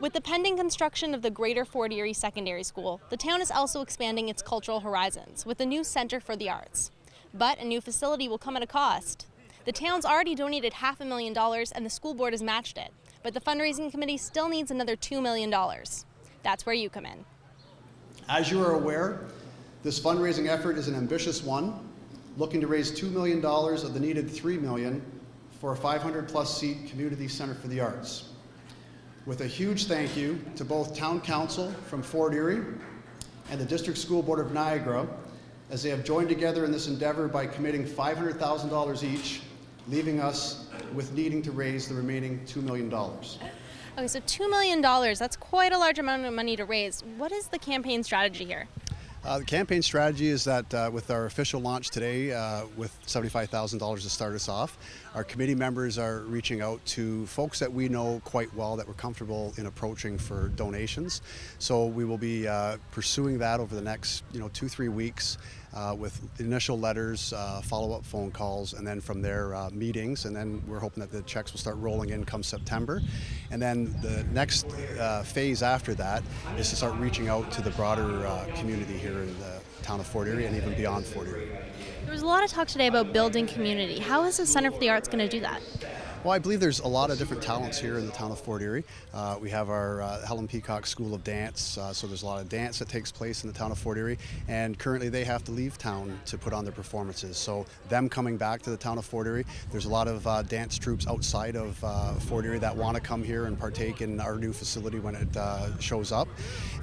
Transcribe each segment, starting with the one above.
With the pending construction of the Greater Fort Erie Secondary School, the town is also expanding its cultural horizons with a new Center for the Arts. But a new facility will come at a cost. The town's already donated $500,000 and the school board has matched it, but the fundraising committee still needs another $2 million. That's where you come in. As you are aware, this fundraising effort is an ambitious one, looking to raise $2 million of the needed $3 million for a 500-plus seat community center for the arts. With a huge thank you to both Town Council from Fort Erie and the District School Board of Niagara, as they have joined together in this endeavor by committing $500,000 each, leaving us with needing to raise the remaining $2 million. Okay, so $2 million, that's quite a large amount of money to raise. What is the campaign strategy here? The campaign strategy is that with our official launch today, with $75,000 to start us off, our committee members are reaching out to folks that we know quite well that we're comfortable in approaching for donations. So we will be pursuing that over the next 2-3 weeks with initial letters, follow-up phone calls, and then from there meetings, and then we're hoping that the checks will start rolling in come September. And then the next phase after that is to start reaching out to the broader community here in the town of Fort Erie and even beyond Fort Erie. There was a lot of talk today about building community. How is the Center for the Arts going to do that? Well, I believe there's a lot of different talents here in the town of Fort Erie. We have our Helen Peacock School of Dance, so there's a lot of dance that takes place in the town of Fort Erie, and currently they have to leave town to put on their performances. So them coming back to the town of Fort Erie, there's a lot of dance troupes outside of Fort Erie that want to come here and partake in our new facility when it shows up.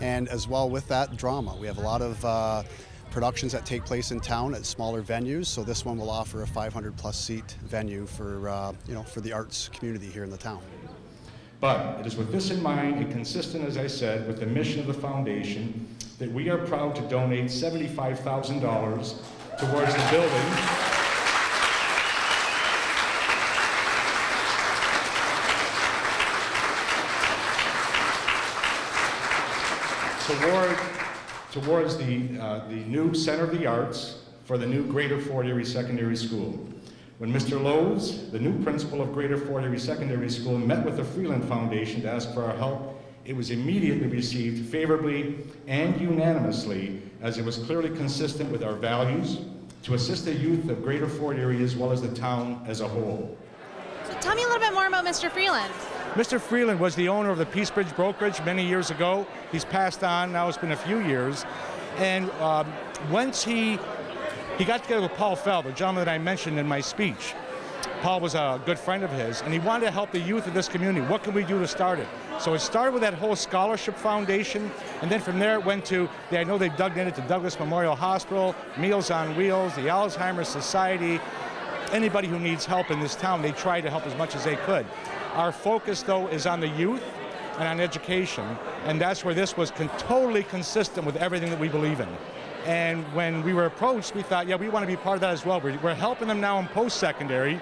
And as well with that, drama. We have a lot of productions that take place in town at smaller venues, so this one will offer a 500-plus seat venue for for the arts community here in the town. But it is with this in mind and consistent, as I said, with the mission of the foundation, that we are proud to donate $75,000 towards the building towards the new Center of the Arts for the new Greater Fort Erie Secondary School. When Mr. Lowe's, the new principal of Greater Fort Erie Secondary School, met with the Freeland Foundation to ask for our help, it was immediately received favorably and unanimously, as it was clearly consistent with our values to assist the youth of Greater Fort Erie as well as the town as a whole. So tell me a little bit more about Mr. Freeland. Mr. Freeland was the owner of the Peacebridge Brokerage many years ago. He's passed on, now it's been a few years. And once he got together with Paul Fell, the gentleman that I mentioned in my speech. Paul was a good friend of his, and he wanted to help the youth of this community. What can we do to start it? So it started with that whole scholarship foundation, and then from there it went to, I know they've dug into Douglas Memorial Hospital, Meals on Wheels, the Alzheimer's Society. Anybody who needs help in this town, they try to help as much as they could. Our focus, though, is on the youth and on education, and that's where this was totally consistent with everything that we believe in. And when we were approached, we thought, yeah, we want to be part of that as well. We're helping them now in post-secondary.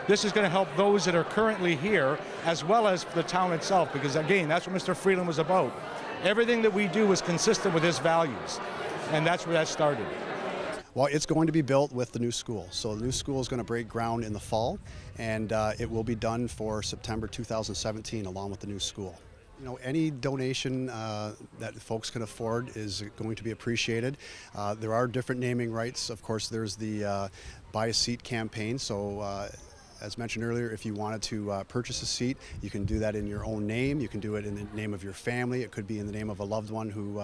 This is going to help those that are currently here, as well as the town itself, because again, that's what Mr. Freeland was about. Everything that we do is consistent with his values, and that's where that started. Well, it's going to be built with the new school. So the new school is going to break ground in the fall, and it will be done for September 2017 along with the new school. Any donation that folks can afford is going to be appreciated. There are different naming rights. Of course, there's the Buy a Seat campaign. So as mentioned earlier, if you wanted to purchase a seat, you can do that in your own name. You can do it in the name of your family. It could be in the name of a loved one who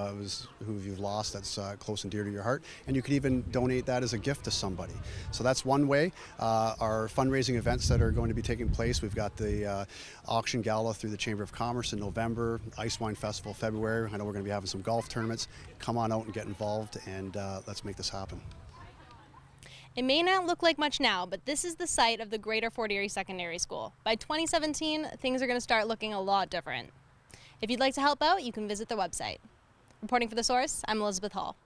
you've lost that's close and dear to your heart. And you could even donate that as a gift to somebody. So that's one way. Our fundraising events that are going to be taking place, we've got the auction gala through the Chamber of Commerce in November, Ice Wine Festival February. I know we're going to be having some golf tournaments. Come on out and get involved, and let's make this happen. It may not look like much now, but this is the site of the Greater Fort Erie Secondary School. By 2017, things are going to start looking a lot different. If you'd like to help out, you can visit the website. Reporting for The Source, I'm Elizabeth Hall.